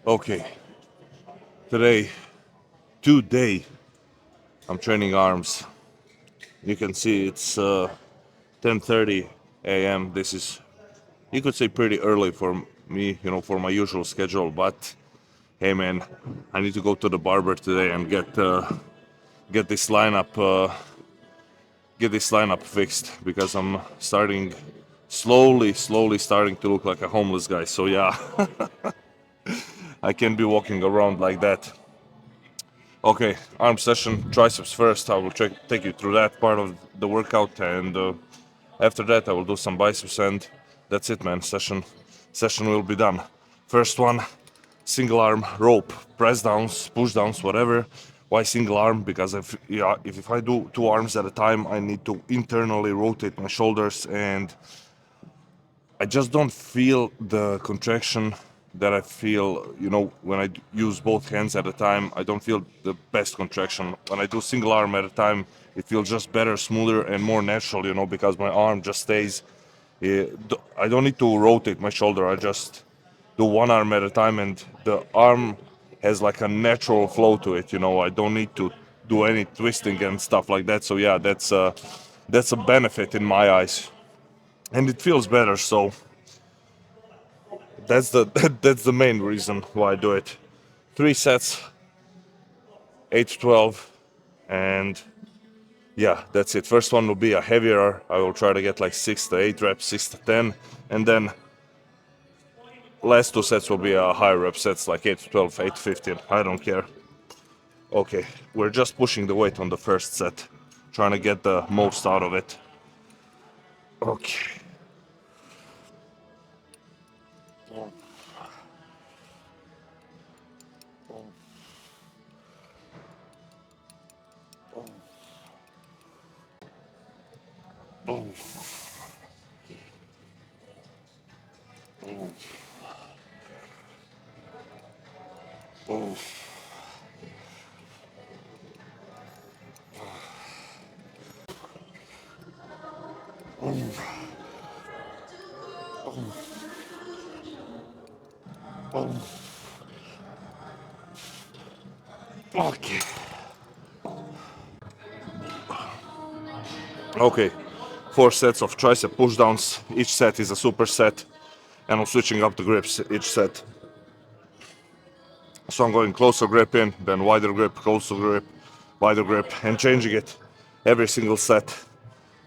Okay, today, I'm training arms. You can see it's 10:30 a.m. This is, you could say, pretty early for me, for my usual schedule. But hey, man, I need to go to the barber today and get this lineup fixed because I'm slowly starting to look like a homeless guy. So yeah, I can't be walking around like that. Okay, arm session, triceps first. I will take you through that part of the workout, and after that I will do some biceps, and that's it, man. Session will be done. First one, single arm rope, press downs, push downs, whatever. Why single arm? Because if I do two arms at a time, I need to internally rotate my shoulders, and I just don't feel the contraction that I feel, when I use both hands at a time. I don't feel the best contraction. When I do single arm at a time, it feels just better, smoother, and more natural, because my arm just stays. I don't need to rotate my shoulder. I just do one arm at a time, and the arm has like a natural flow to it. I don't need to do any twisting and stuff like that. So yeah, that's a benefit in my eyes, and it feels better. So that's the that's the main reason why I do it. 3 sets, 8 to 12, and yeah, that's it. First one will be a heavier. I will try to get like 6 to 8 reps, 6 to 10, and then last 2 sets will be a higher rep sets like 8 to 12, 8 to 15. I don't care. Okay, we're just pushing the weight on the first set, trying to get the most out of it. Okay. Okay. Okay. 4 sets of tricep pushdowns. Each set is a superset, and I'm switching up the grips each set. So I'm going closer grip in, then wider grip, closer grip, wider grip, and changing it every single set.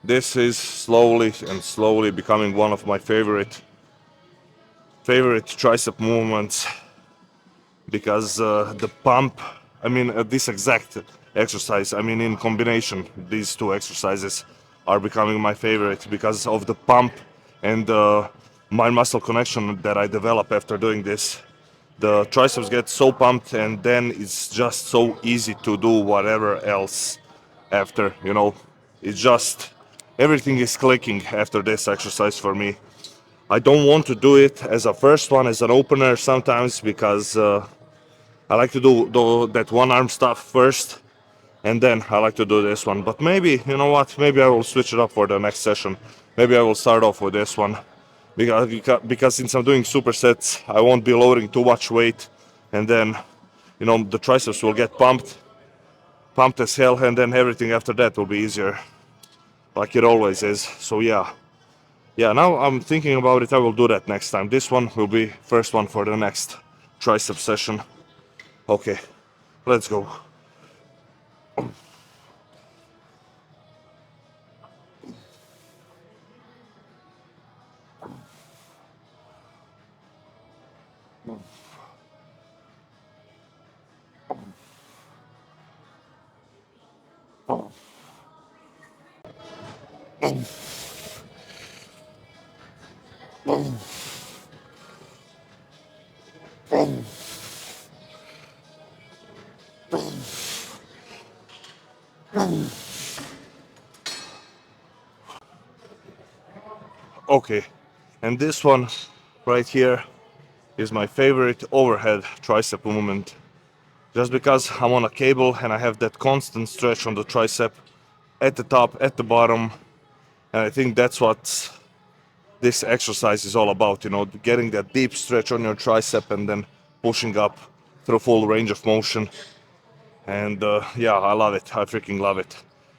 This is slowly becoming one of my favorite tricep movements because the pump, this exact exercise, in combination, these two exercises are becoming my favorite because of the pump and the mind muscle connection that I develop after doing this. The triceps get so pumped, and then it's just so easy to do whatever else after, It's just everything is clicking after this exercise for me. I don't want to do it as a first one, as an opener sometimes, because I like to do that one arm stuff first, and then I like to do this one. But maybe, you know what? Maybe I will switch it up for the next session. Maybe I will start off with this one because since I'm doing supersets, I won't be loading too much weight, and then the triceps will get pumped as hell, and then everything after that will be easier, like it always is. So yeah. Now I'm thinking about it. I will do that next time. This one will be first one for the next tricep session. Okay, let's go. Okay, and this one right here is my favorite overhead tricep movement. Just because I'm on a cable and I have that constant stretch on the tricep at the top, at the bottom, and I think that's what's this exercise is all about, you know, getting that deep stretch on your tricep and then pushing up through full range of motion. And yeah, I love it. I freaking love it.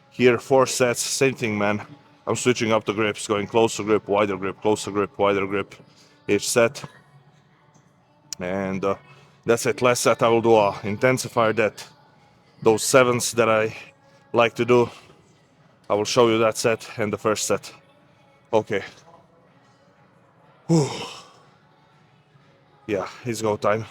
Here, 4 sets, same thing, man. I'm switching up the grips, going closer grip, wider grip, closer grip, wider grip each set. And that's it. Last set I will do a intensifier, that those 7s that I like to do. I will show you that set and the first set. Okay. Whew. Yeah, it's go time.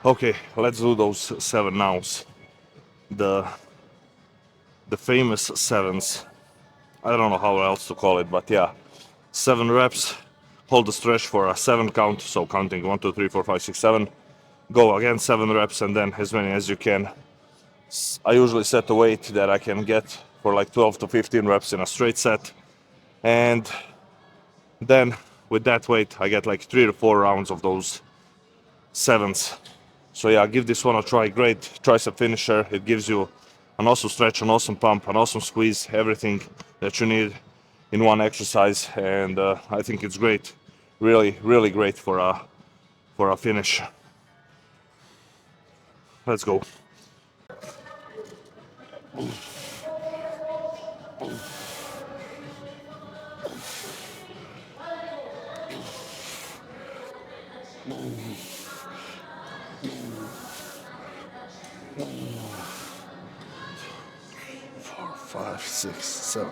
Okay, let's do those 7 nows. The famous 7s. I don't know how else to call it, but yeah. 7 reps, hold the stretch for a 7 count, so counting 1, 2, 3, 4, 5, 6, 7. Go again 7 reps and then as many as you can. I usually set a weight that I can get for like 12 to 15 reps in a straight set. And then with that weight, I get like 3 to 4 rounds of those 7s. So yeah, give this one a try. Great tricep finisher. It gives you an awesome stretch, an awesome pump, an awesome squeeze, everything that you need in one exercise. And I think it's great. Really, really great for a finish. Let's go. Four, five, six, seven.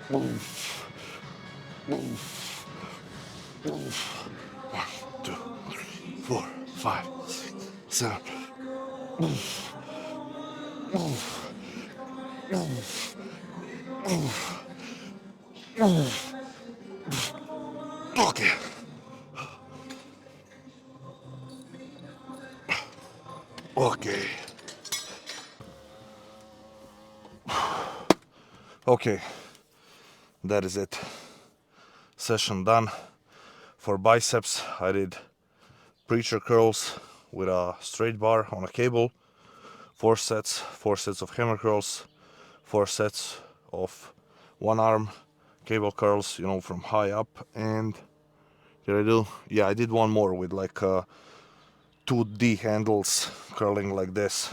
One, two, three, 4, 5, 6, 7. Okay. Okay. Okay. That is it. Session done. For biceps, I did preacher curls with a straight bar on a cable. 4 sets, 4 sets of hammer curls, 4 sets of one arm cable curls, you know, from high up. And did I do? Yeah, I did one more with like 2D handles curling like this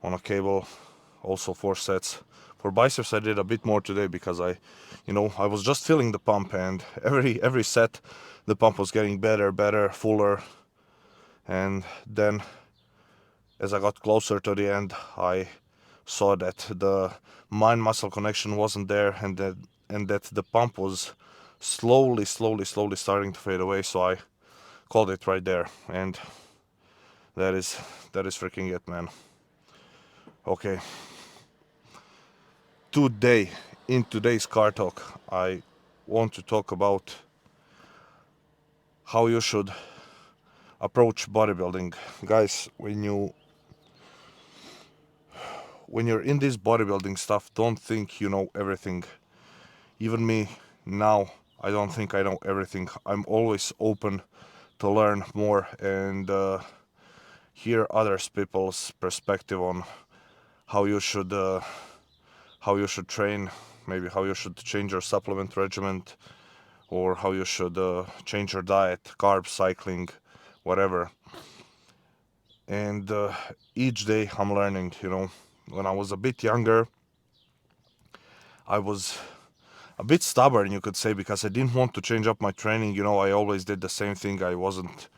on a cable. Also 4 sets. For biceps I did a bit more today because I was just feeling the pump, and every set the pump was getting better, fuller. And then as I got closer to the end, I saw that the mind muscle connection wasn't there, and that the pump was slowly starting to fade away. So I called it right there, and that is freaking it, man. Okay. Today, in today's car talk, I want to talk about how you should approach bodybuilding. Guys, when you're in this bodybuilding stuff, don't think you know everything. Even me now, I don't think I know everything. I'm always open to learn more and hear other people's perspective on how you should train, maybe how you should change your supplement regimen, or how you should change your diet, carbs, cycling, whatever. And each day I'm learning. When I was a bit younger, I was a bit stubborn, you could say, because I didn't want to change up my training. I always did the same thing. I wasn't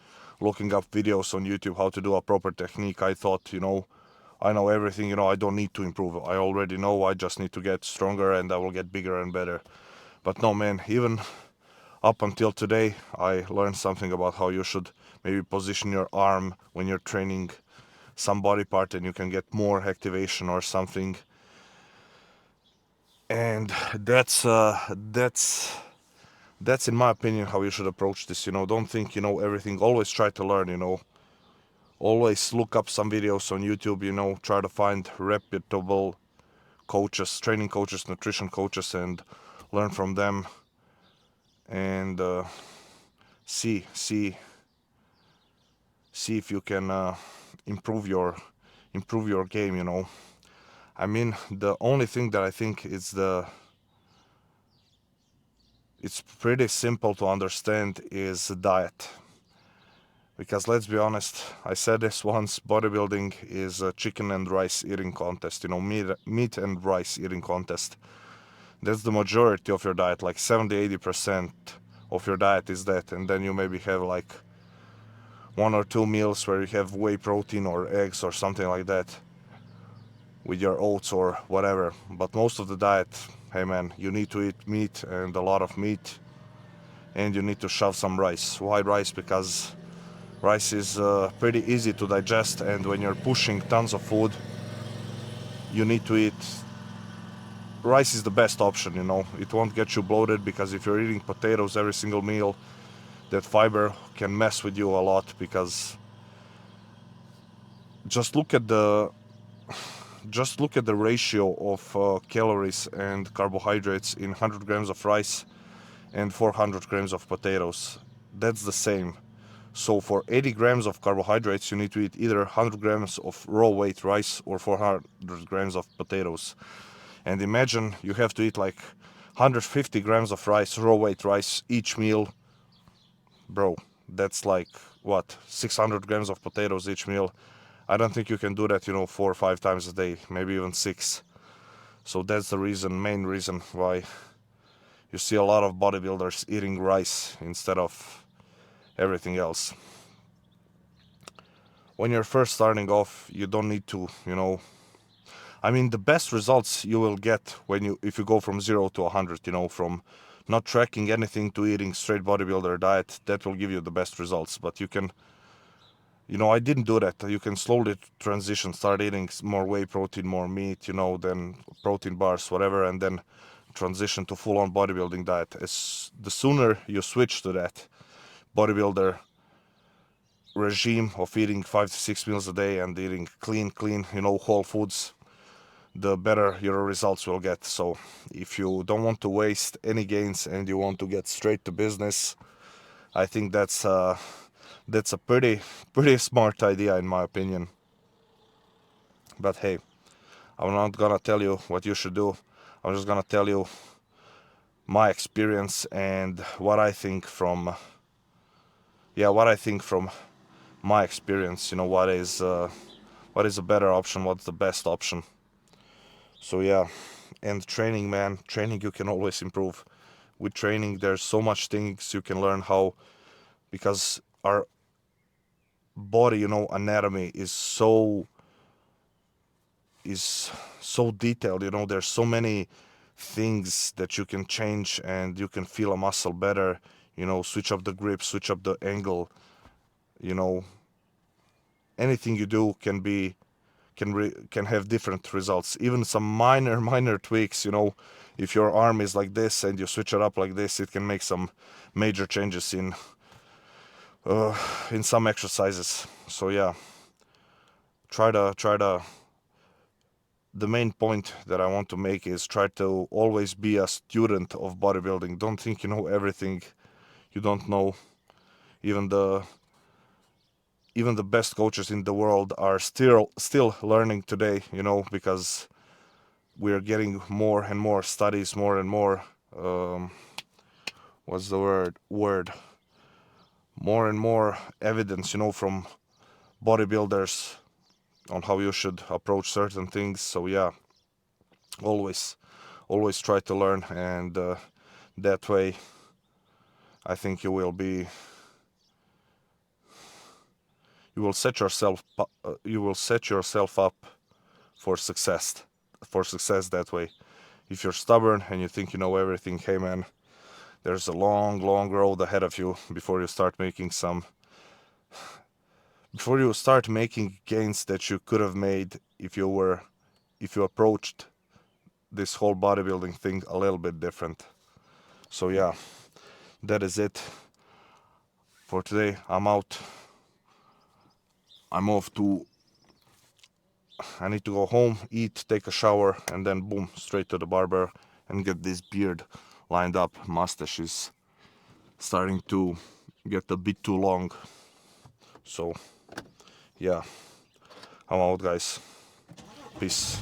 looking up videos on YouTube how to do a proper technique. I thought, I know everything, I don't need to improve. I already know, I just need to get stronger and I will get bigger and better. But no, man, even up until today, I learned something about how you should maybe position your arm when you're training some body part and you can get more activation or something. And that's in my opinion how you should approach this. Don't think you know everything. Always try to learn. Always look up some videos on YouTube. Try to find reputable coaches, training coaches, nutrition coaches, and learn from them. And see if you can improve your game. I mean, the only thing that I think it's pretty simple to understand is diet. Because let's be honest, I said this once, bodybuilding is a chicken and rice eating contest, meat and rice eating contest. That's the majority of your diet, like 70-80% of your diet is that. And then you maybe have like 1 or 2 meals where you have whey protein or eggs or something like that with your oats or whatever. But most of the diet, hey man, you need to eat meat and a lot of meat, and you need to shove some rice. Why rice? Because rice is pretty easy to digest, and when you're pushing tons of food, you need to eat. Rice is the best option. It won't get you bloated, because if you're eating potatoes every single meal, that fiber can mess with you a lot, because just look at the ratio of calories and carbohydrates in 100 grams of rice and 400 grams of potatoes. That's the same. So for 80 grams of carbohydrates, you need to eat either 100 grams of raw weight rice or 400 grams of potatoes. And imagine you have to eat like 150 grams of rice, raw weight rice, each meal. Bro, that's like, what, 600 grams of potatoes each meal. I don't think you can do that, 4 or 5 times a day, maybe even 6. So that's the main reason why you see a lot of bodybuilders eating rice instead of everything else. When you're first starting off, you don't need to, I mean, the best results you will get if you go from 0 to 100, from not tracking anything to eating straight bodybuilder diet. That will give you the best results. But you can, I didn't do that. You can slowly transition, start eating more whey protein, more meat, then protein bars, whatever, and then transition to full-on bodybuilding diet. The sooner you switch to that bodybuilder regime of eating 5 to 6 meals a day and eating clean, whole foods, the better your results will get. So if you don't want to waste any gains and you want to get straight to business, I think that's a pretty smart idea in my opinion. But hey, I'm not gonna tell you what you should do. I'm just gonna tell you my experience and what I think from my experience. What is a better option, what's the best option. So yeah, and training, man, you can always improve. With training, there's so much things you can learn how, because our body, anatomy is so detailed. There's so many things that you can change, and you can feel a muscle better. Switch up the grip, switch up the angle. Anything you do can have different results. Even some minor tweaks. If your arm is like this and you switch it up like this, it can make some major changes in some exercises. So yeah, try to the main point that I want to make is try to always be a student of bodybuilding. Don't think you know everything. You don't know. Even the best coaches in the world are still learning today, because we're getting more and more studies, more and more what's the word more and more evidence, from bodybuilders on how you should approach certain things. So yeah, always try to learn, and that way I think you will set yourself up for success that way. If you're stubborn and you think you know everything, hey man, there's a long road ahead of you before you start making gains that you could have made if you approached this whole bodybuilding thing a little bit different. So yeah, that is it for today. I'm out. I'm off to I need to go home, eat, take a shower, and then boom, straight to the barber and get this beard lined up. Mustache is starting to get a bit too long. So yeah, I'm out, guys. Peace.